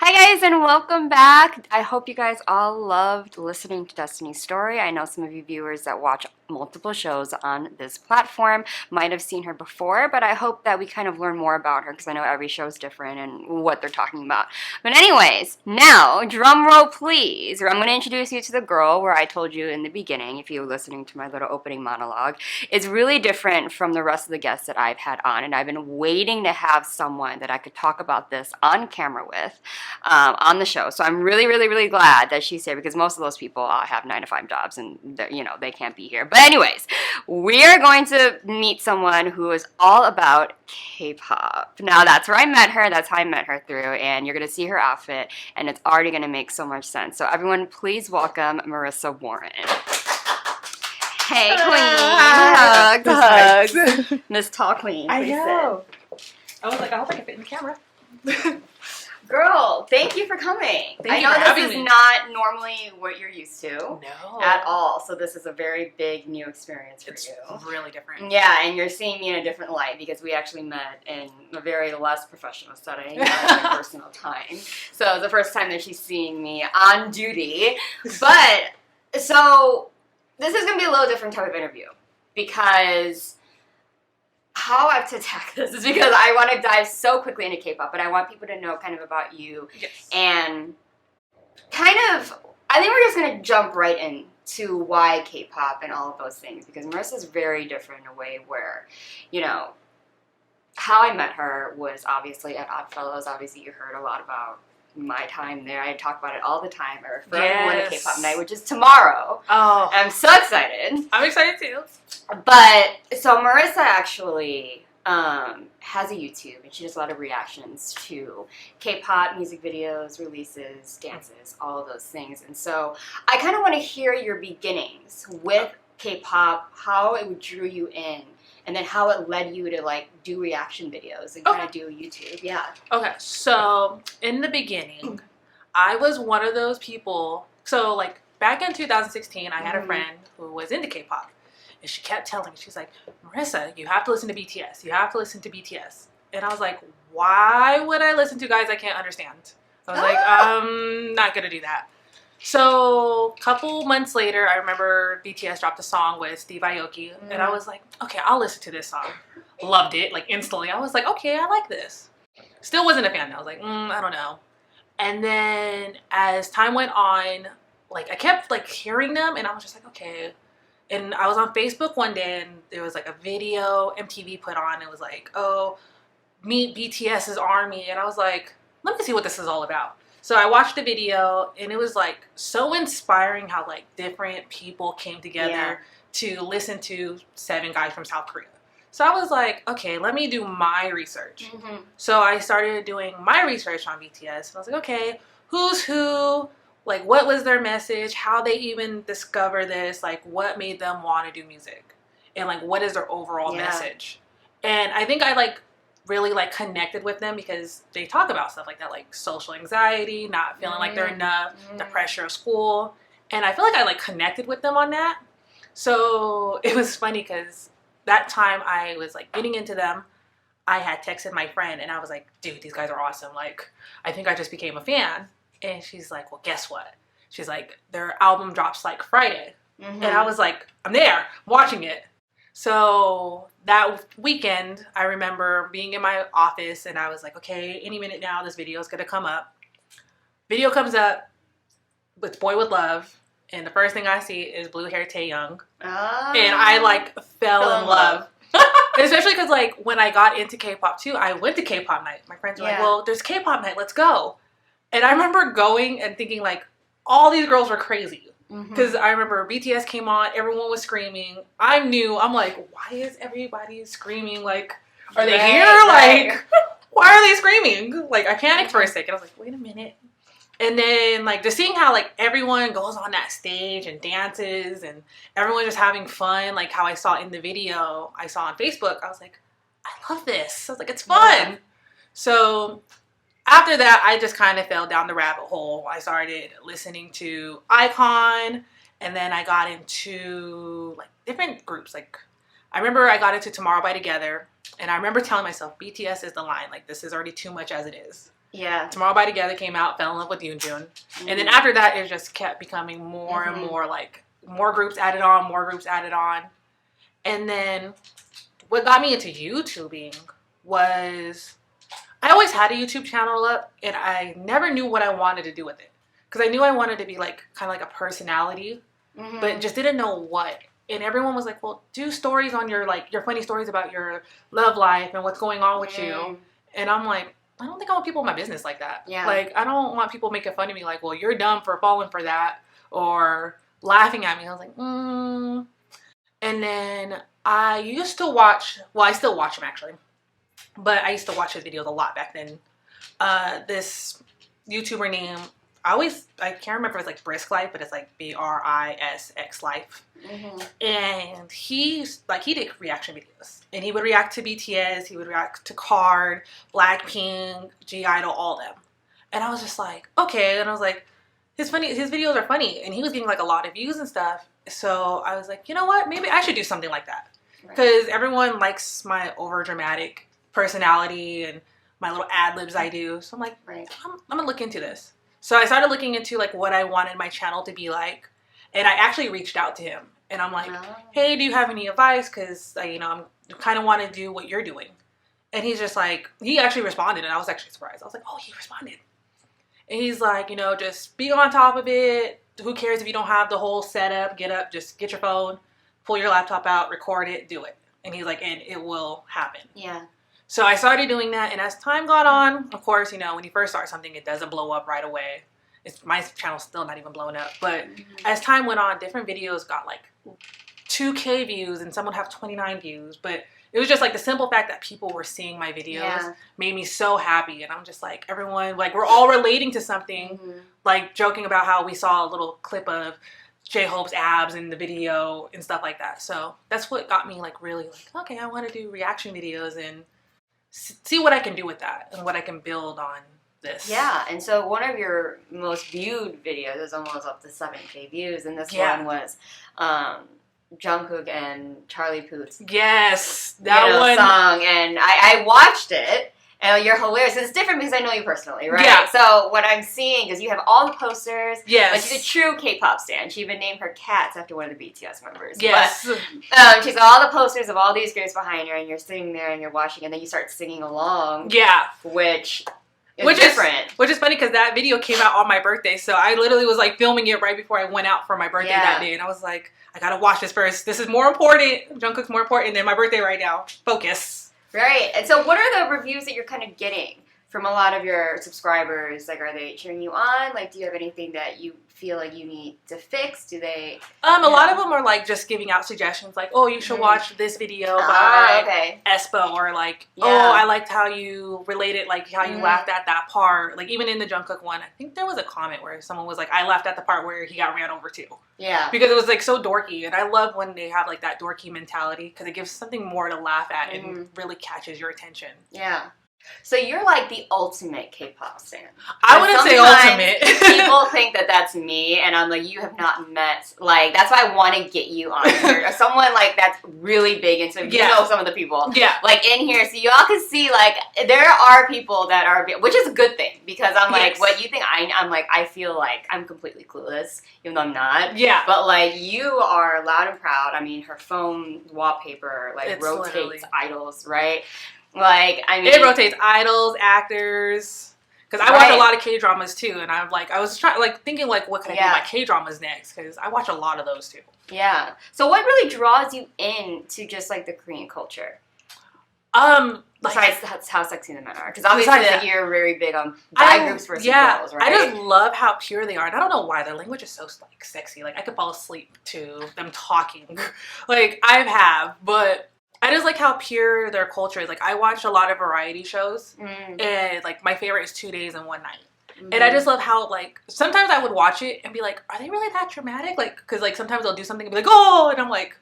Hi guys and welcome back. I hope you guys all loved listening to Destiny's story. I know some of you viewers that watch multiple shows on this platform might have seen her before, but I hope that we kind of learn more about her because I know every show is different and what they're talking about. But anyways, now, drum roll please. I'm going to introduce you to the girl where I told you in the beginning, if you were listening to my little opening monologue, is really different from the rest of the guests that I've had on, and I've been waiting to have someone that I could talk about this on camera with. On the show. So I'm really, really, really glad that she's here because most of those people have 9-to-5 jobs and they can't be here. But anyways, we are going to meet someone who is all about K-pop. Now that's where I met her. That's how I met her through, and you're going to see her outfit, and it's already going to make so much sense. So everyone, please welcome Marissa Warren. Hey, queen. Hugs. Miss Tall Queen. I know. I was like, I hope I can fit in the camera. Girl, thank you for coming. I know this is not normally what you're used to. No. At all. So this is a very big new experience for you. It's really different. Yeah, and you're seeing me in a different light because we actually met in a very less professional setting, not my personal time. So it's the first time that she's seeing me on duty. But, so, this is going to be a little different type of interview because how I have to attack this is because I want to dive so quickly into K-pop, but I want people to know kind of about you. Yes. And kind of, I think we're just going to jump right into why K-pop and all of those things, because Marissa's very different in a way where, how I met her was obviously at Oddfellows. Obviously, you heard a lot about my time there. I talk about it all the time. I refer everyone to K-pop night, which is tomorrow. Oh. I'm so excited. I'm excited too. But, so Marissa actually has a YouTube, and she does a lot of reactions to K-pop music videos, releases, dances, all of those things. And so I kind of want to hear your beginnings with K-pop, how it drew you in, and then how it led you to do reaction videos and kind of do YouTube. Yeah. Okay, so in the beginning, I was one of those people. So back in 2016, I had a friend who was into K-pop. And she kept telling me, she's like, Marissa, you have to listen to BTS. You have to listen to BTS. And I was like, why would I listen to guys I can't understand? I was like, I'm not going to do that. So a couple months later, I remember BTS dropped a song with Steve Aoki. And I was like, okay, I'll listen to this song. Loved it, instantly. I was like, okay, I like this. Still wasn't a fan. I was like, I don't know. And then as time went on, I kept hearing them, and I was just like, okay. And I was on Facebook one day, and there was a video MTV put on. It was like, oh, meet BTS's army. And I was like, let me see what this is all about. So I watched the video, and it was so inspiring how different people came together to listen to 7 guys from South Korea. So I was like, okay, let me do my research. So I started doing my research on BTS, and I was like, okay, who's who? What was their message? How they even discover this? What made them want to do music? And, what is their overall message? And I think I, really, connected with them because they talk about stuff like that, social anxiety, not feeling like they're enough, the pressure of school. And I feel like I, connected with them on that. So it was funny because that time I was, getting into them, I had texted my friend, and I was like, dude, these guys are awesome. I think I just became a fan. And she's like, well, guess what? She's like, their album drops Friday. And I was like, I'm there, I'm watching it. So that weekend, I remember being in my office, and I was like, okay, any minute now, this video is going to come up. Video comes up with Boy With Love. And the first thing I see is blue hair Taeyoung. Oh. And I fell in love. Especially because when I got into K-pop too, I went to K-pop night. My friends were like, well, there's K-pop night, let's go. And I remember going and thinking all these girls were crazy. Because I remember BTS came on, everyone was screaming. I'm like, why is everybody screaming? Are they here? Why are they screaming? I panicked for a second. I was like, wait a minute. And then just seeing how everyone goes on that stage and dances and everyone just having fun, how I saw in the video I saw on Facebook, I was like, I love this. I was like, it's fun. So after that, I just kind of fell down the rabbit hole. I started listening to Icon, and then I got into different groups. I remember I got into Tomorrow by Together, and I remember telling myself, BTS is the line. This is already too much as it is. Yeah. Tomorrow by Together came out, fell in love with Yoonjun. And then after that, it just kept becoming more and more like more groups added on, more groups added on. And then what got me into YouTubing was I always had a YouTube channel up and I never knew what I wanted to do with it. Because I knew I wanted to be like kind of like a personality, but just didn't know what. And everyone was like, well, do stories on your funny stories about your love life and what's going on with you. And I'm like, I don't think I want people in my business like that. Yeah. Like, I don't want people making fun of me like, well, you're dumb for falling for that or laughing at me. I was like, And then I used to watch, well, I still watch him actually, but I used to watch his videos a lot back then. This YouTuber named, I can't remember if it's like Brisk Life, but it's like BRISX Life. And he did reaction videos. And he would react to BTS, he would react to Card, Blackpink, G-Idol, all them. And I was just like, okay. And I was like, his videos are funny. And he was getting like a lot of views and stuff. So I was like, you know what? Maybe I should do something like that. Because everyone likes my over dramatic personality and my little ad libs I do. So I'm like, I'm gonna look into this. So I started looking into like what I wanted my channel to be like, and I actually reached out to him, and I'm like, hey, do you have any advice? Because I kind of want to do what you're doing. And he's just like, he actually responded, and I was actually surprised. I was like, oh, he responded. And he's like, just be on top of it. Who cares if you don't have the whole setup? Just get your phone, pull your laptop out, record it, do it. And he's like, and it will happen. Yeah. So I started doing that, and as time got on, of course, when you first start something, it doesn't blow up right away. My channel's still not even blowing up. But as time went on, different videos got like 2K views, and some would have 29 views. But it was just like the simple fact that people were seeing my videos made me so happy. And I'm just like, everyone, like we're all relating to something, like joking about how we saw a little clip of J-Hope's abs in the video and stuff like that. So that's what got me like really like, okay, I want to do reaction videos and see what I can do with that and what I can build on this. Yeah, and so one of your most viewed videos is almost up to 7K views, and this one was Jungkook and Charlie Puth's that one song, and I watched it. And you're hilarious. It's different because I know you personally, right? Yeah. So what I'm seeing is you have all the posters. Yes. Like she's a true K-pop stan. She even named her cats after one of the BTS members. Yes. But she's got all the posters of all these groups behind her, and you're sitting there and you're watching, and then you start singing along. Yeah. Which is different. Which is funny because that video came out on my birthday, so I literally was like filming it right before I went out for my birthday that day, and I was like, I gotta watch this first. This is more important. Jungkook's more important than my birthday right now. Focus. Right. And so what are the reviews that you're kind of getting from a lot of your subscribers? Like, are they cheering you on? Like, do you have anything that you feel like you need to fix? Do they... A lot of them are, like, just giving out suggestions. Like, oh, you should watch this video by Espo. Or, like, oh, I liked how you related, like, how you laughed at that part. Like, even in the Jungkook one, I think there was a comment where someone was like, I laughed at the part where he got ran over, too. Yeah. Because it was, like, so dorky. And I love when they have, like, that dorky mentality. Because it gives something more to laugh at and really catches your attention. Yeah. So you're like the ultimate K-pop stan. I wouldn't say ultimate. People think that that's me, and I'm like, you have not met. Like, that's why I want to get you on here. Someone like that's really big into. You know some of the people. Yeah. Like in here, so y'all can see like there are people that are, which is a good thing because I'm like, what you think? I'm like, I feel like I'm completely clueless, even though I'm not. Yeah. But like you are loud and proud. I mean, her phone wallpaper like rotates idols, right? Like, I mean... It rotates idols, actors... Because I watch a lot of K-dramas, too, and I was thinking, like, what can I do with my K-dramas next? Because I watch a lot of those, too. Yeah. So what really draws you into just, like, the Korean culture? Besides how sexy the men are. Because obviously you're very big on guy groups versus girls, right? I just love how pure they are. And I don't know why. Their language is so, like, sexy. Like, I could fall asleep to them talking. Like, I have, but... I just like how pure their culture is. Like, I watch a lot of variety shows, and, like, my favorite is 2 Days and One Night. And I just love how, like, sometimes I would watch it and be like, are they really that dramatic? Like, because, like, sometimes they'll do something and be like, oh, and I'm like,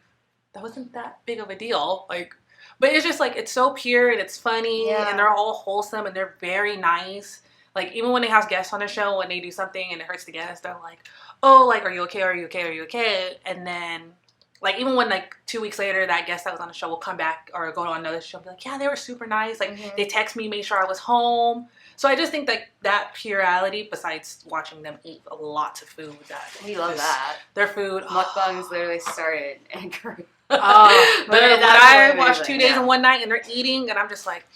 that wasn't that big of a deal. Like, but it's just, like, it's so pure, and it's funny, and they're all wholesome, and they're very nice. Like, even when they have guests on the show, when they do something and it hurts the guest, they're like, oh, like, are you okay, are you okay, are you okay? And then... Like, even when, like, 2 weeks later, that guest that was on the show will come back or go to another show and be like, yeah, they were super nice. Like, they text me, made sure I was home. So I just think that purality, besides watching them eat lots of food, we love that. Their food. Mukbangs literally started in Korea. When I watch 2 days and 1 night and they're eating, and I'm just like,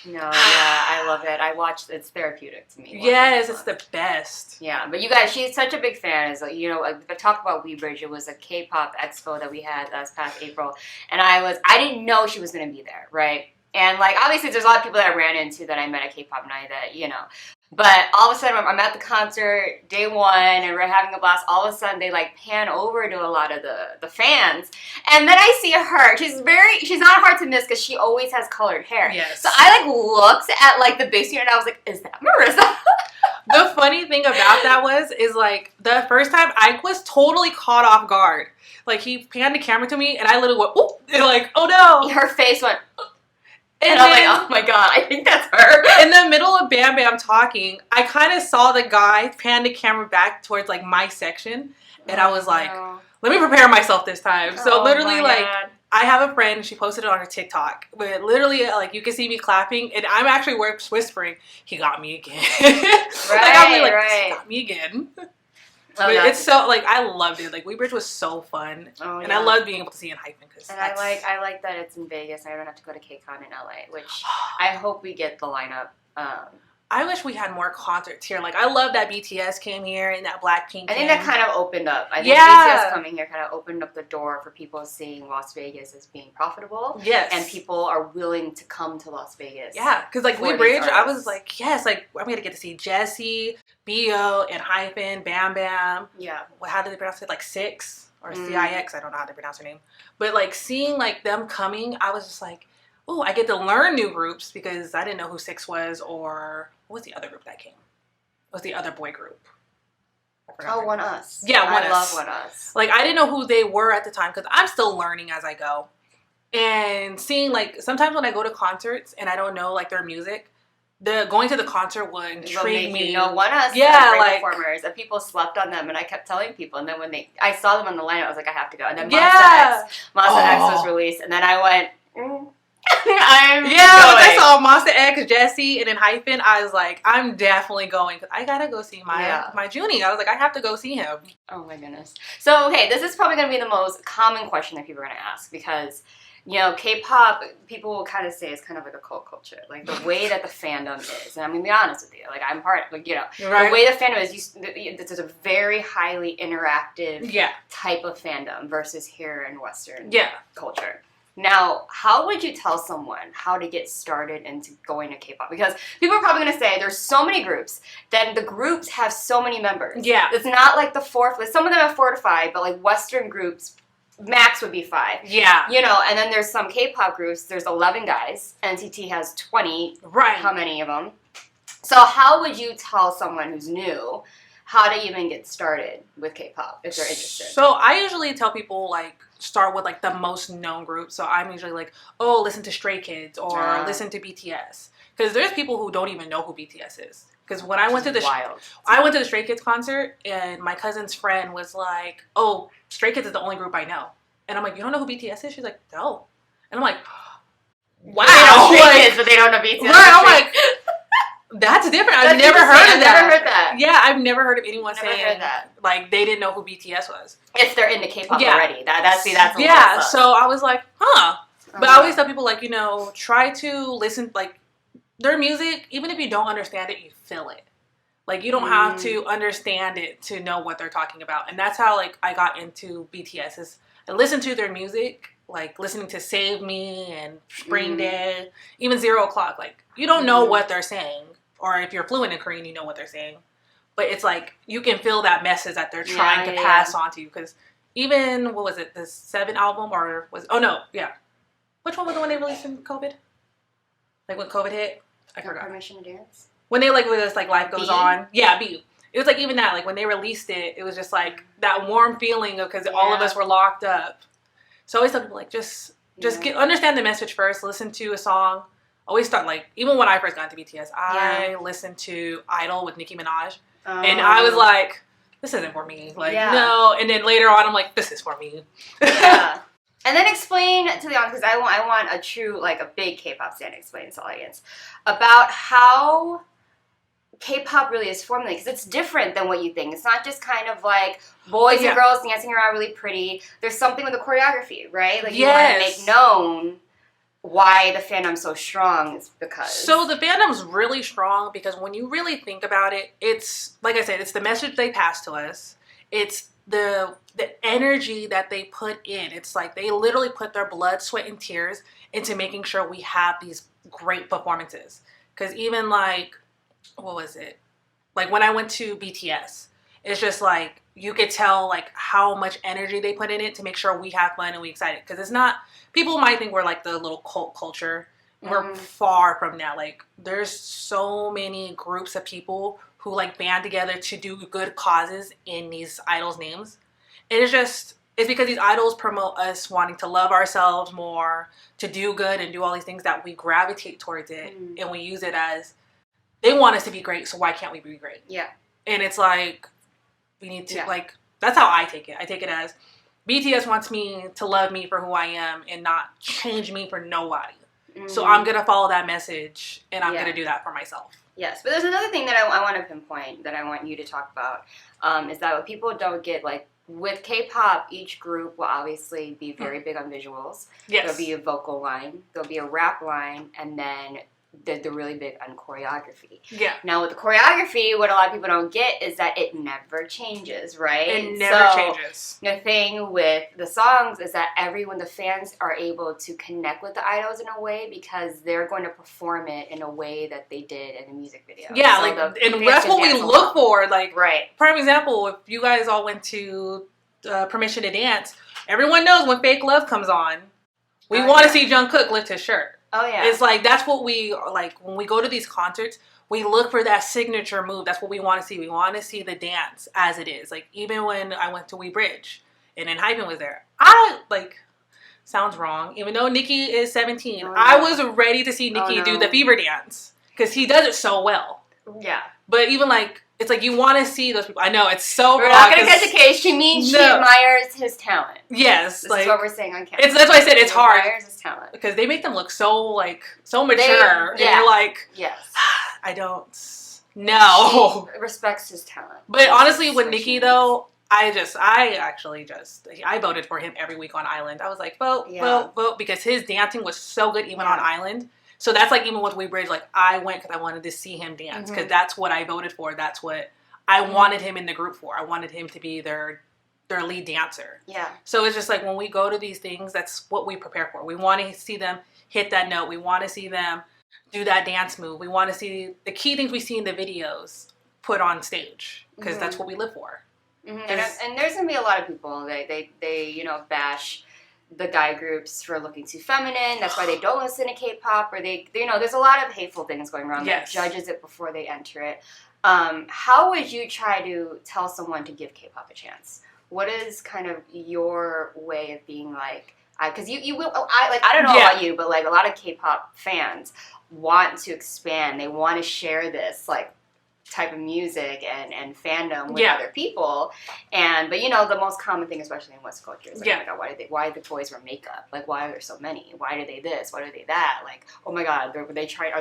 no, yeah, I love it. I watched. It's therapeutic to me. Yes, it's the best. Yeah, but you guys, she's such a big fan. Is the talk about WeBridge. It was a K-pop expo that we had this past April, and I didn't know she was going to be there, right? And like obviously, there's a lot of people that I ran into that I met at K-pop night that But all of a sudden, I'm at the concert, day one, and we're having a blast. All of a sudden, they like pan over to a lot of the fans, and then I see her. She's not hard to miss because she always has colored hair. Yes. So I like looked at like the base unit, and I was like, "Is that Marissa?" The funny thing about that is like the first time I was totally caught off guard. Like he panned the camera to me, and I literally went, "Oh!" And like, "Oh no!" Her face went. And I'm like, oh my god, I think that's her. In the middle of Bam Bam talking, I kind of saw the guy pan the camera back towards like my section, and I was like, let me prepare myself this time. So literally, like, I have a friend, she posted it on her TikTok, but literally, like, you can see me clapping, and I'm actually whispering, he got me again. He got me again. But it's so, like, I loved it. Like, WeBridge was so fun. Oh, and I loved being able to see it in Hyphen. And I like that it's in Vegas. I don't have to go to KCON in LA, which I hope we get the lineup. I wish we had more concerts here. Like, I love that BTS came here and that Blackpink I think that kind of opened up. I think BTS coming here kind of opened up the door for people seeing Las Vegas as being profitable. Yes. And people are willing to come to Las Vegas. Yeah, because, like, WeBridge, I was like, yes, like, I'm going to get to see Jessie, B.O., and Hyphen, Bam Bam. Yeah. How do they pronounce it? Like, Six? Or CIX? I don't know how to pronounce her name. But, like, seeing, like, them coming, I was just like, ooh, I get to learn new groups because I didn't know who Six was or what was the other group that came? What was the other boy group? Oh, One Us. Yeah, One Us. I love One Us. Like, I didn't know who they were at the time because I'm still learning as I go. And seeing, like, sometimes when I go to concerts and I don't know, like, their music, going to the concert would intrigue me. One Us, great performers, and people slept on them, and I kept telling people. And then when I saw them on the lineup, I was like, I have to go. And then Monsta X was released, and then I went, I saw Monsta X, Jessie, and then Hyphen. I was like, I'm definitely going because I gotta go see my Junie. I was like, I have to go see him. Oh my goodness. So okay, this is probably gonna be the most common question that people are gonna ask because. K-pop, people will kind of say it's kind of like a cult culture. Like, the way that the fandom is. And I'm going to be honest with you. Like, I'm part of, the way the fandom is, this is a very highly interactive type of fandom versus here in Western culture. Now, how would you tell someone how to get started into going to K-pop? Because people are probably going to say there's so many groups, then the groups have so many members. Yeah. It's not like the some of them have 4 to 5, but like Western groups, max would be 5. Yeah. And then there's some K-pop groups. There's 11 guys. NCT has 20. Right. How many of them? So how would you tell someone who's new how to even get started with K-pop if they're interested? So I usually tell people, like, start with, like, the most known group. So I'm usually like, oh, listen to Stray Kids or listen to BTS. Because there's people who don't even know who BTS is. Because when I went to the Stray Kids concert, and my cousin's friend was like, oh, Stray Kids is the only group I know. And I'm like, you don't know who BTS is? She's like, no. And I'm like, wow. They know Stray Kids, but they don't know BTS. Right, I'm like, that's different. I've never heard that. Yeah, I've never heard of anyone saying that. Like, they didn't know who BTS was. If they're into K-pop already. That's so I was like, huh. But I always tell people, like, try to listen, like, their music, even if you don't understand it, you feel it. Like, you don't have to understand it to know what they're talking about. And that's how, like, I got into BTS. Is I listened to their music, like, listening to Save Me and Spring Day, even 0 O'Clock. Like, you don't know what they're saying. Or if you're fluent in Korean, you know what they're saying. But it's like, you can feel that message that they're trying to pass on to you. Because even, what was it, the 7 album? Or was, which one was the one they released in COVID? Like, when COVID hit? I forgot. Permission to Dance? When they, like, with this, like, Life Goes On. Yeah, B. It was, like, even that. Like, when they released it, it was just, like, that warm feeling of, because all of us were locked up. So I always tell people, like, just understand the message first. Listen to a song. Always start, like, even when I first got into BTS, I listened to Idol with Nicki Minaj. And I was like, this isn't for me. Like, no. And then later on, I'm like, this is for me. And then explain to the audience, because I want a true, like, a big K-pop stan to explain to the audience about how K-pop really is formulated, because it's different than what you think. It's not just kind of like boys and girls dancing around really pretty. There's something with the choreography, right? Like, you want to make known why the fandom's so strong is because... So the fandom's really strong because when you really think about it, it's, like I said, it's the message they pass to us. It's the energy that they put in. It's like they literally put their blood, sweat, and tears into making sure we have these great performances. Because even like, what was it? Like when I went to BTS, it's just like, you could tell like how much energy they put in it to make sure we have fun and we excited. Because it's not, people might think we're like the little cult culture. We're far from that. Like there's so many groups of people who like band together to do good causes in these idols' names. And it's because these idols promote us wanting to love ourselves more, to do good and do all these things that we gravitate towards it. And we use it as, they want us to be great, so why can't we be great? Yeah. And it's like, we need to, like, that's how I take it. I take it as, BTS wants me to love me for who I am and not change me for nobody. So I'm going to follow that message, and I'm going to do that for myself. Yes, but there's another thing that I want to pinpoint that I want you to talk about, is that what people don't get, like, with K-pop, each group will obviously be very big on visuals. Yes. There'll be a vocal line, there'll be a rap line, and then they're really big on choreography. Yeah. Now with the choreography, what a lot of people don't get is that it never changes, right? It never changes. The thing with the songs is that the fans are able to connect with the idols in a way because they're going to perform it in a way that they did in the music video. Yeah, so like, and that's what we look for. Like, prime example, if you guys all went to Permission to Dance, everyone knows when Fake Love comes on, we want to see Jungkook lift his shirt. Oh, yeah. It's like, that's what we, like, when we go to these concerts, we look for that signature move. That's what we want to see. We want to see the dance as it is. Like, even when I went to We Bridge and then Hypen was there, sounds wrong, even though Nicki is 17, I was ready to see Nicki do the Fever dance because he does it so well. Yeah. But even, like, it's like you want to see those people. I know, it's so We're not going to catch a case. She means she admires his talent. Yes. This is what we're saying on camera. That's why I said it's hard. She admires his talent. Because they make them look so mature. And you're like, yes. I don't know. She respects his talent. But honestly, with Nicki, though, I voted for him every week on Island. I was like, vote, because his dancing was so good even on Island. So that's like, even with We Bridge, like, I went because I wanted to see him dance. Because that's what I voted for. That's what I wanted him in the group for. I wanted him to be their lead dancer. Yeah. So it's just like, when we go to these things, that's what we prepare for. We want to see them hit that note. We want to see them do that dance move. We want to see the key things we see in the videos put on stage. Because that's what we live for. And there's going to be a lot of people, they bash the guy groups for looking too feminine. That's why they don't listen to K-pop, or there's a lot of hateful things going around that judges it before they enter it. How would you try to tell someone to give K-pop a chance? What is kind of your way of being like, because I don't know about you, but like a lot of K-pop fans want to expand. They want to share this like type of music and fandom with other people, but the most common thing, especially in West culture, is like, oh my god, why do the boys wear makeup? Like, why are there so many? Why do they this? Why do they that? Like, oh my god, are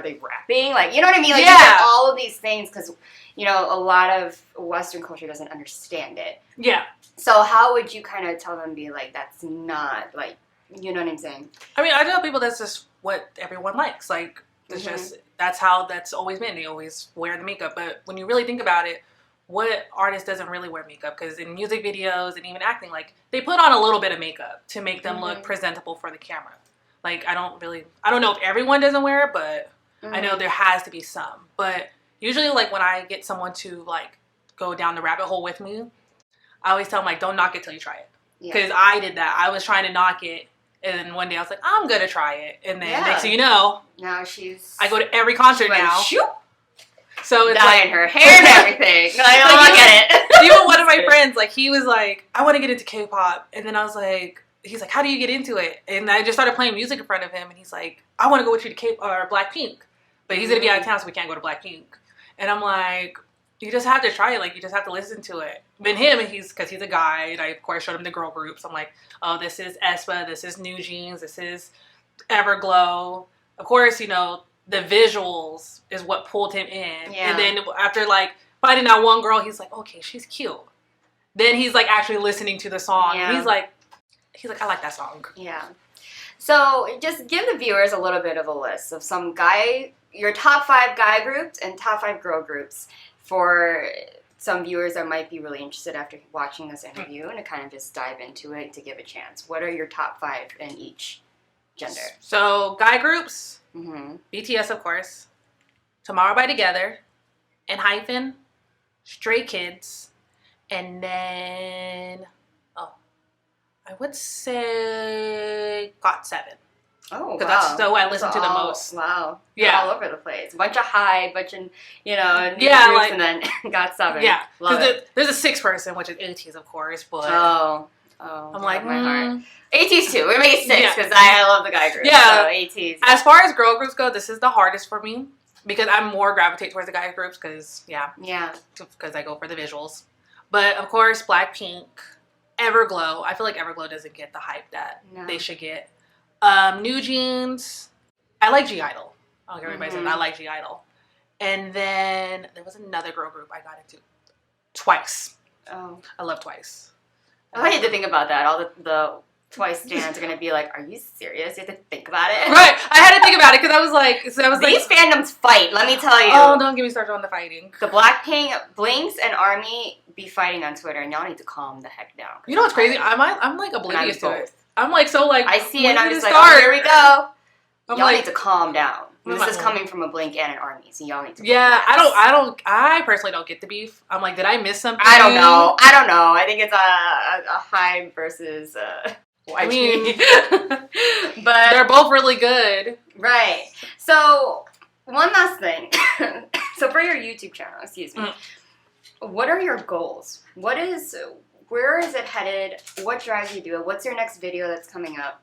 they rapping? Like, you know what I mean? Like, all of these things, because a lot of Western culture doesn't understand it. Yeah. So how would you kind of tell them, be like, that's not like, you know what I'm saying? I mean, I tell people that's just what everyone likes. Like, it's just, that's how that's always been. They always wear the makeup. But when you really think about it, what artist doesn't really wear makeup? Because in music videos and even acting, like, they put on a little bit of makeup to make them look presentable for the camera. Like, I don't know if everyone doesn't wear it, but I know there has to be some. But usually, like, when I get someone to, like, go down the rabbit hole with me, I always tell them, like, don't knock it till you try it. Because I did that. I was trying to knock it. And then one day I was like, I'm going to try it. And then next thing you know, now I go to every concert now. Shoot. So it's dyeing her hair and everything. I get it. Even one of my friends, like, he was like, I want to get into K-pop. And then I was like, he's like, how do you get into it? And I just started playing music in front of him. And he's like, I want to go with you to Blackpink. But he's going to be out of town, so we can't go to Blackpink. And I'm like, you just have to try it. Like, you just have to listen to it. But him, because he's a guy, and I, of course, showed him the girl groups. I'm like, oh, this is aespa, this is New Jeans, this is Everglow. Of course, you know, the visuals is what pulled him in. Yeah. And then after, like, finding out one girl, he's like, okay, she's cute. Then he's, like, actually listening to the song. Yeah. And he's like, I like that song. Yeah. So just give the viewers a little bit of a list of your top 5 guy groups and top 5 girl groups for some viewers that might be really interested after watching this interview and to kind of just dive into it to give a chance. What are your top 5 in each gender? So guy groups, Mm-hmm. BTS, of course, Tomorrow by Together, ENHYPEN, Stray Kids, and then, I would say GOT7. Oh, Because wow. that's who I listen to the most. Wow. Yeah. All over the place. A bunch of HYBE, bunch of, new groups, like, and then GOT7. Yeah. Love it. There's a 6th person, which is ATEEZ, of course, but I'm like, my heart. ATEEZ too. We made 6 Yeah. because I love the guy group. Yeah. So ATEEZ. As far as girl groups go, this is the hardest for me because I'm more gravitate towards the guy groups because I go for the visuals. But of course, Blackpink, Everglow. I feel like Everglow doesn't get the hype that they should get. New Jeans. I like G-Idol. I don't care what everybody says. I like G-Idol. And then there was another girl group I got into. Twice. Oh. I love Twice. I had to think about that. All the Twice stands are going to be like, are you serious? You have to think about it. Right. I had to think about it because I was like... These fandoms fight, let me tell you. Oh, don't get me started on the fighting. The Blackpink, Blinks, and ARMY be fighting on Twitter, and y'all need to calm the heck down. You know what's crazy? I'm like oblivious to it. I'm like, so like... I see it and I'm just like, start? oh, here we go. I'm y'all like, need to calm down. What This am is I- coming from a Blink and an ARMY, so y'all need to Yeah, relax. I personally don't get the beef. I'm like, did I miss something? I don't know. I think it's a HYBE versus YG. I mean, but they're both really good. right. So one last thing. So for your YouTube channel, excuse me, what are your goals? Where is it headed? What drives you to do it? What's your next video that's coming up?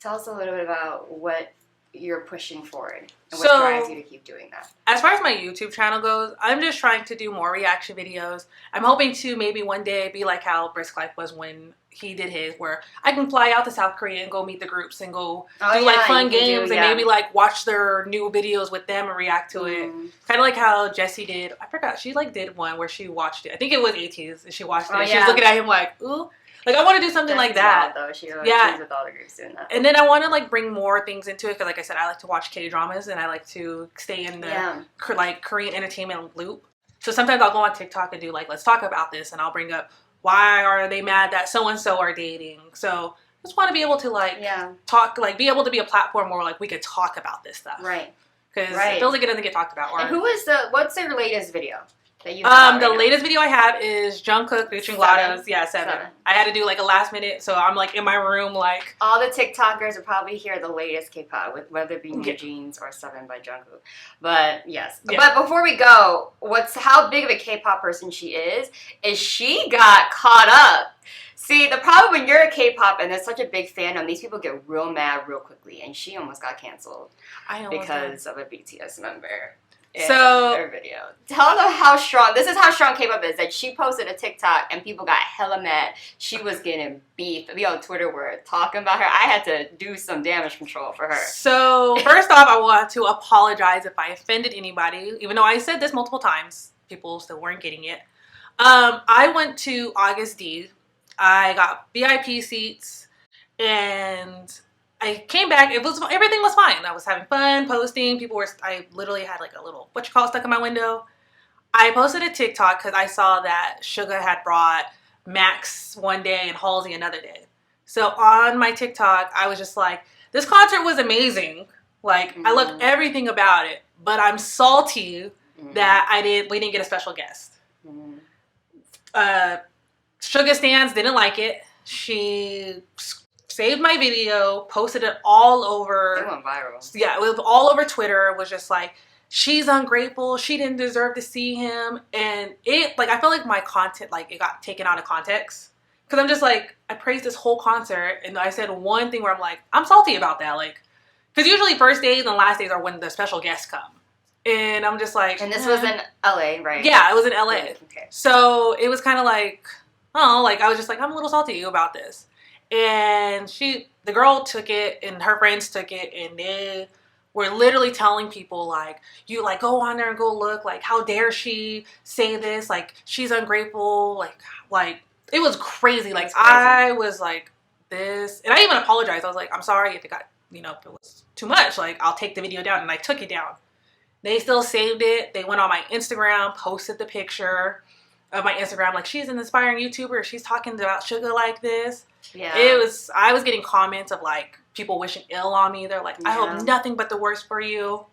Tell us a little bit about what you're pushing forward and what drives you to keep doing that. As far as my YouTube channel goes, I'm just trying to do more reaction videos. I'm hoping to maybe one day be like how Brisk Life was when he did his, where I can fly out to South Korea and go meet the groups and go do like fun games and maybe like watch their new videos with them and react to it. Kind of like how Jessie did. I forgot. She like did one where she watched it. I think it was ATEEZ and she watched it. She was looking at him like, ooh. Like, I want to do something like that. Though. She's with all the groups doing that. And then I want to, like, bring more things into it. Because, like I said, I like to watch K-dramas. And I like to stay in the, like, Korean entertainment loop. So sometimes I'll go on TikTok and do, like, let's talk about this. And I'll bring up, why are they mad that so-and-so are dating? So I just want to be able to, like, talk, like, be able to be a platform where, like, we could talk about this stuff. Right. Because it feels like it doesn't get talked about. Or, and what's their latest video? That you the latest video I have is Jungkook reaching GLaDOS. Yeah, 7. I had to do like a last minute, so I'm like in my room like... All the TikTokers will probably hear the latest K-pop, whether it be New Jeans or 7 by Jungkook. But yes. Yeah. But before we go, how big of a K-pop person she is she got caught up. See, the problem when you're a K-pop and there's such a big fandom, these people get real mad real quickly, and she almost got canceled because of a BTS member. So their video. Tell them how strong. This is how strong K-pop is. That she posted a TikTok and people got hella mad. She was getting beef. We on Twitter were talking about her. I had to do some damage control for her. So first off, I want to apologize if I offended anybody. Even though I said this multiple times, people still weren't getting it. I went to August D. I got VIP seats and I came back. Everything was fine. I was having fun posting. I literally had like a little stuck in my window. I posted a TikTok because I saw that Suga had brought Max one day and Halsey another day. So on my TikTok, I was just like, this concert was amazing. Like I loved everything about it, but I'm salty that we didn't get a special guest. Suga stans didn't like it. She saved my video, posted it all over. It went viral. Yeah, it was all over Twitter. It was just like, she's ungrateful. She didn't deserve to see him. And I feel like my content, like, it got taken out of context. Because I'm just like, I praised this whole concert. And I said one thing where I'm like, I'm salty about that. Like, because usually first days and last days are when the special guests come. And I'm just like, And this was in LA, right? Yeah, it was in LA. Okay. So it was kind of like, oh, like I was just like, I'm a little salty about this. And the girl took it and her friends took it and they were literally telling people like, you like go on there and go look, like how dare she say this, like she's ungrateful, like it was crazy. Like I was like this, and I even apologized. I was like, I'm sorry if it got, if it was too much, like I'll take the video down, and I took it down. They still saved it. They went on my Instagram, posted the picture of my Instagram, like she's an inspiring YouTuber. She's talking about Suga like this. Yeah. I was getting comments of like people wishing ill on me. They're like, I hope nothing but the worst for you.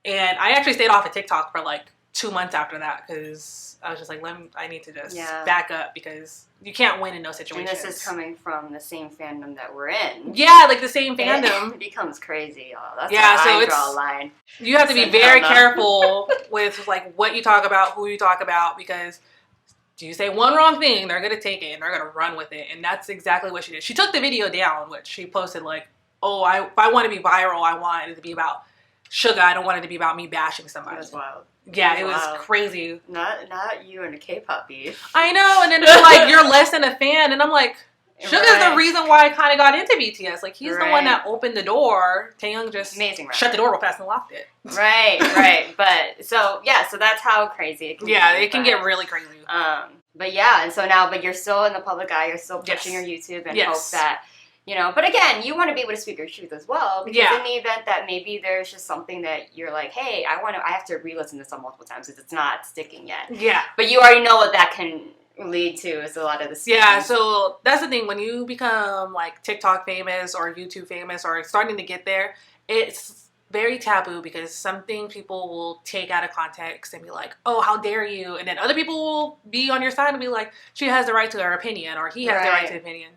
And I actually stayed off of TikTok for like 2 months after that because I was just like, I need to just back up because you can't win in those situations. And this is coming from the same fandom that we're in. Yeah, like the same fandom. It becomes crazy. Oh, that's so I draw a line. You have to be very careful with like what you talk about, who you talk about, because do you say one wrong thing, they're going to take it and they're going to run with it. And that's exactly what she did. She took the video down, which she posted like, oh, if I want to be viral, I want it to be about Suga. I don't want it to be about me bashing somebody. That's wild. Yeah, it was crazy. Not you and the K-pop beef. I know, and then they're like, you're less than a fan. And I'm like, Suga's the reason why I kind of got into BTS. Like, he's the one that opened the door. Taehyung just shut the door real fast and locked it. Right. But, so that's how crazy it can be. Yeah, it can get really crazy. But yeah, and so now, but you're still in the public eye. You're still pushing your YouTube and hope that, but again, you want to be able to speak your truth as well. Because in the event that maybe there's just something that you're like, hey, I have to re-listen to this multiple times because it's not sticking yet. Yeah. But you already know what that can lead to is a lot of the schemes. Yeah, so that's the thing. When you become like TikTok famous or YouTube famous or starting to get there, it's very taboo because something people will take out of context and be like, oh, how dare you? And then other people will be on your side and be like, she has the right to her opinion or he has the right to opinion.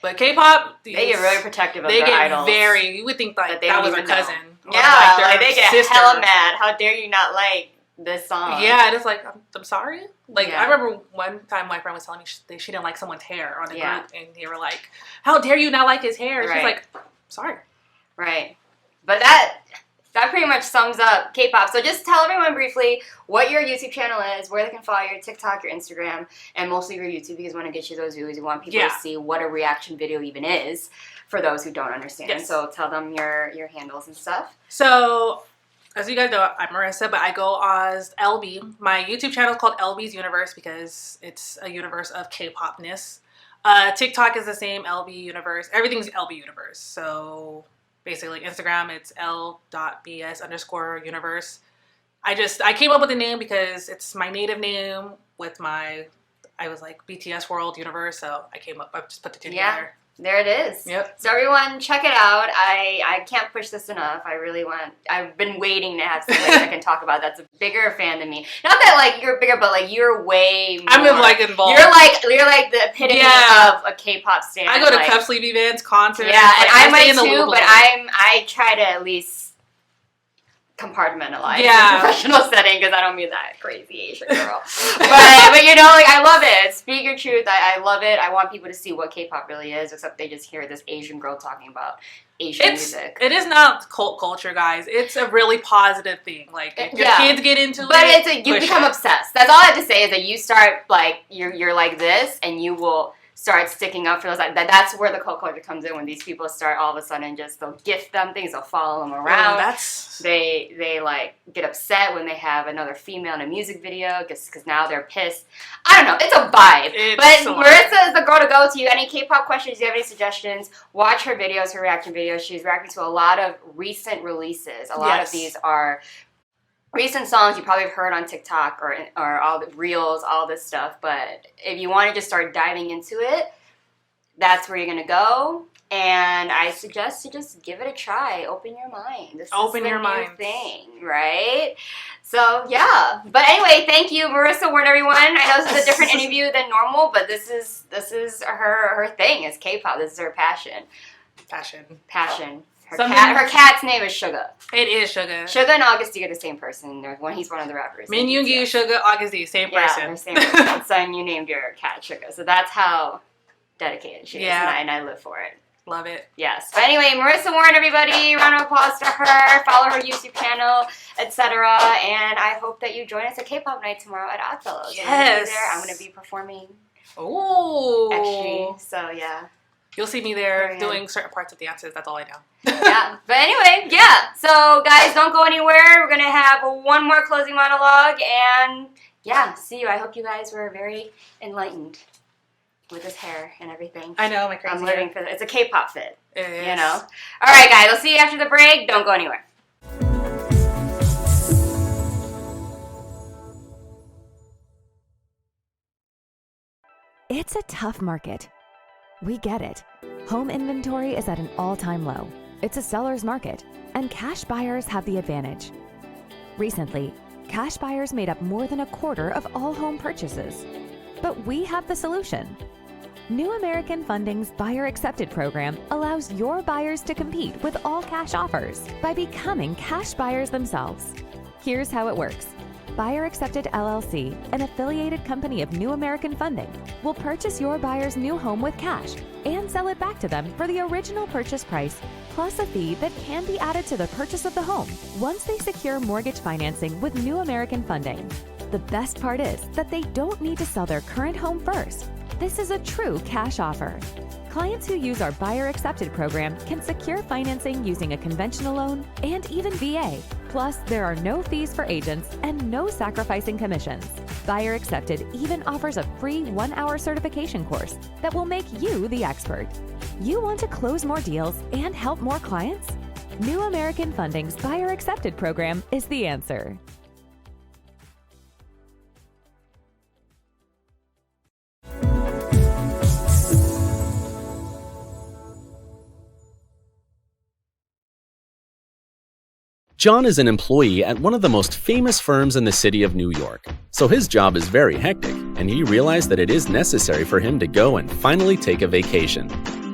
But K-pop, they get really protective of their idols. You would think like that was their cousin. Yeah, like they get hella mad. How dare you not like this song? Yeah, and it's like, I'm sorry. Like, I remember one time my friend was telling me she didn't like someone's hair on the group, and they were like, how dare you not like his hair? And she's like, sorry. Right. But that pretty much sums up K-pop. So just tell everyone briefly what your YouTube channel is, where they can follow your TikTok, your Instagram, and mostly your YouTube because we want to get you those views. We want people to see what a reaction video even is for those who don't understand. Yes. So tell them your handles and stuff. So as you guys know, I'm Marissa, but I go as LB. My YouTube channel is called LB's Universe because it's a universe of K-popness. TikTok is the same, LB Universe. Everything's LB Universe. So basically, Instagram, it's l.bs_universe. I came up with the name because it's my native name with I was like BTS World Universe, so I just put the two together. There it is. Yep. So everyone, check it out. I can't push this enough. I've been waiting to have somebody I can talk about that's a bigger fan than me. Not that like you're bigger, but like you're way more. I'm like involved. You're like the epitome of a K-pop stan. I go to Cup Sleeve events, concerts. Yeah, and I might too, but I try to at least compartmentalize in a professional setting because I don't mean that crazy Asian girl. but like I love it. Speak your truth. I love it. I want people to see what K-pop really is, except they just hear this Asian girl talking about Asian music. It is not cult culture, guys. It's a really positive thing. Like if your kids get into it, you become obsessed. That's all I have to say is that you start like you're like this, and you will start sticking up for those. That's where the cult culture comes in when these people start all of a sudden they'll gift them things, they'll follow them around. They like get upset when they have another female in a music video because now they're pissed. I don't know. It's a vibe. Marissa is the girl to go to. Any K-pop questions? Do you have any suggestions? Watch her videos, her reaction videos. She's reacting to a lot of recent releases. A lot of these are recent songs you probably have heard on TikTok or all the reels, all this stuff. But if you want to just start diving into it, that's where you're going to go. And I suggest you just give it a try. Open your mind. This is the new thing, right? So, yeah. But anyway, thank you, Marissa Warren, everyone. I know this is a different interview than normal, but this is her thing, is K-pop. This is her passion. Passion. Her cat's name is Suga. It is Suga. Suga and Augusty are the same person. He's one of the rappers. Min Yoongi, Suga, Augusty, same person. Yeah, they're same person. So you named your cat Suga. So that's how dedicated she is, and I live for it. Love it. Yes. But anyway, Marissa Warren, everybody, round of applause to her. Follow her YouTube channel, etc. And I hope that you join us at Kpop night tomorrow at Oddfellows. Yes. I'm going to be performing. Oh. Actually, so yeah. You'll see me there doing certain parts of the dances. That's all I know. Yeah. But anyway, yeah. So guys, don't go anywhere. We're going to have one more closing monologue. And yeah, see you. I hope you guys were very enlightened with his hair and everything. I know, my crazy I'm living for it. It's a K-pop fit. It is. You know? All right, guys. I'll see you after the break. Don't go anywhere. It's a tough market. We get it. Home inventory is at an all-time low. It's a seller's market, and cash buyers have the advantage. Recently, cash buyers made up more than a quarter of all home purchases. But we have the solution. New American Funding's Buyer Accepted program allows your buyers to compete with all cash offers by becoming cash buyers themselves. Here's how it works. Buyer Accepted LLC, an affiliated company of New American Funding, will purchase your buyer's new home with cash and sell it back to them for the original purchase price, plus a fee that can be added to the purchase of the home once they secure mortgage financing with New American Funding. The best part is that they don't need to sell their current home first. This is a true cash offer. Clients who use our Buyer Accepted program can secure financing using a conventional loan and even VA. Plus, there are no fees for agents and no sacrificing commissions. Buyer Accepted even offers a free 1-hour certification course that will make you the expert. You want to close more deals and help more clients? New American Funding's Buyer Accepted program is the answer. John is an employee at one of the most famous firms in the city of New York, so his job is very hectic, and he realized that it is necessary for him to go and finally take a vacation.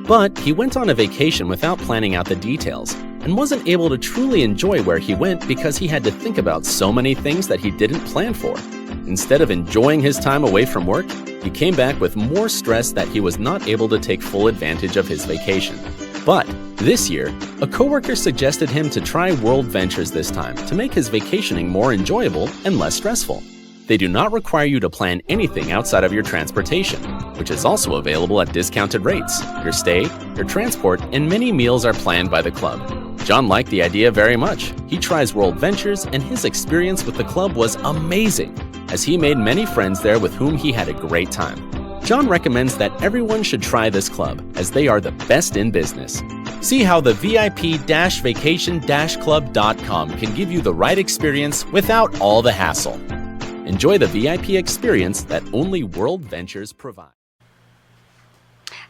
But he went on a vacation without planning out the details, and wasn't able to truly enjoy where he went because he had to think about so many things that he didn't plan for. Instead of enjoying his time away from work, he came back with more stress that he was not able to take full advantage of his vacation. But this year, a coworker suggested him to try World Ventures this time to make his vacationing more enjoyable and less stressful. They do not require you to plan anything outside of your transportation, which is also available at discounted rates. Your stay, your transport, and many meals are planned by the club. John liked the idea very much. He tries World Ventures, and his experience with the club was amazing, as he made many friends there with whom he had a great time. John recommends that everyone should try this club, as they are the best in business. See how the VIP-vacation-club.com can give you the right experience without all the hassle. Enjoy the VIP experience that only World Ventures provide.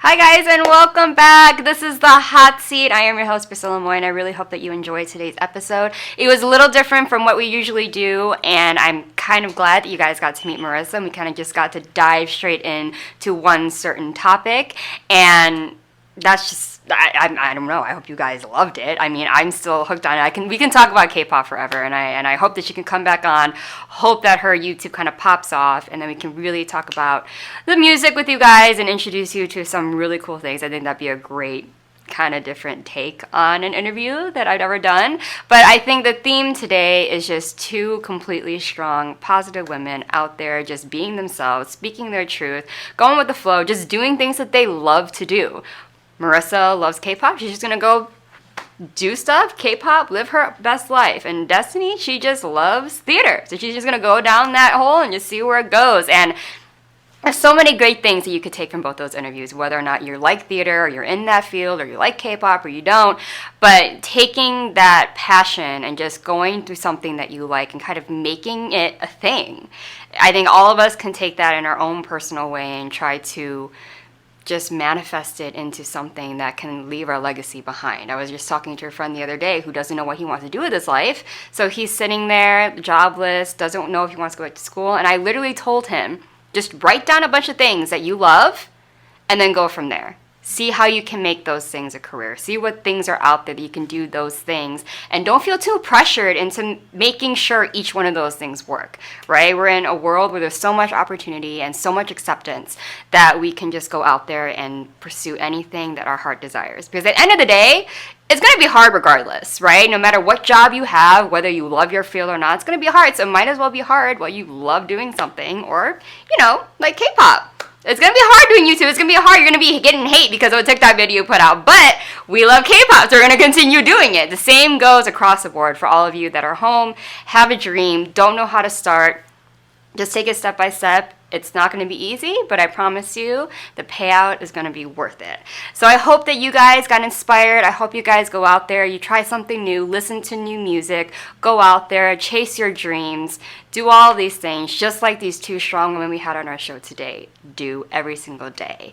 Hi guys, and welcome back. This is the Hot Seat. I am your host, Priscilla, and I really hope that you enjoyed today's episode. It was a little different from what we usually do, and I'm kind of glad that you guys got to meet Marissa, and we kind of just got to dive straight into one certain topic, and that's just, I don't know. I hope you guys loved it. I mean, I'm still hooked on it. We can talk about K-pop forever, and I hope that she can come back on. Hope that her YouTube kind of pops off, and then we can really talk about the music with you guys and introduce you to some really cool things. I think that'd be a great kind of different take on an interview that I've ever done. But I think the theme today is just two completely strong, positive women out there just being themselves, speaking their truth, going with the flow, just doing things that they love to do. Marissa loves K-pop. She's just going to go do stuff, K-pop, live her best life. And Destiny, she just loves theater. So she's just going to go down that hole and just see where it goes. And there's so many great things that you could take from both those interviews, whether or not you like theater or you're in that field or you like K-pop or you don't. But taking that passion and just going through something that you like and kind of making it a thing. I think all of us can take that in our own personal way and try to just manifest it into something that can leave our legacy behind. I was just talking to a friend the other day who doesn't know what he wants to do with his life. So he's sitting there, jobless, doesn't know if he wants to go back to school. And I literally told him, just write down a bunch of things that you love and then go from there. See how you can make those things a career. See what things are out there that you can do those things. And don't feel too pressured into making sure each one of those things work, right? We're in a world where there's so much opportunity and so much acceptance that we can just go out there and pursue anything that our heart desires. Because at the end of the day, it's going to be hard regardless, right? No matter what job you have, whether you love your field or not, it's going to be hard. So it might as well be hard while you love doing something, or, like K-pop. It's going to be hard doing YouTube. It's going to be hard. You're going to be getting hate because of a TikTok video you put out. But we love K-pop, so we're going to continue doing it. The same goes across the board for all of you that are home, have a dream, don't know how to start. Just take it step by step. It's not going to be easy, but I promise you the payout is going to be worth it. So I hope that you guys got inspired. I hope you guys go out there, you try something new, listen to new music, go out there, chase your dreams, do all these things, just like these two strong women we had on our show today do every single day.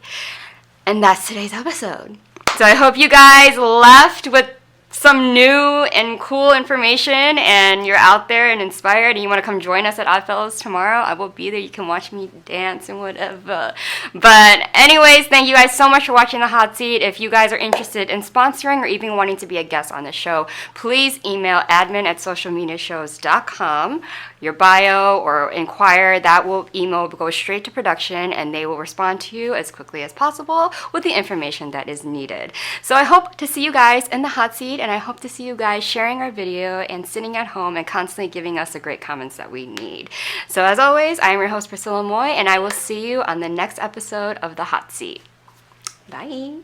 And that's today's episode. So I hope you guys left with some new and cool information, and you're out there and inspired, and you want to come join us at Oddfellows tomorrow. I will be there. You can watch me dance and whatever. But anyways, thank you guys so much for watching The Hot Seat. If you guys are interested in sponsoring or even wanting to be a guest on the show, please email admin@socialmediashows.com, your bio, or inquire. That email will go straight to production, and they will respond to you as quickly as possible with the information that is needed. So I hope to see you guys in the hot seat, and I hope to see you guys sharing our video and sitting at home and constantly giving us the great comments that we need. So as always, I am your host, Priscilla Moy, and I will see you on the next episode of The Hot Seat. Bye.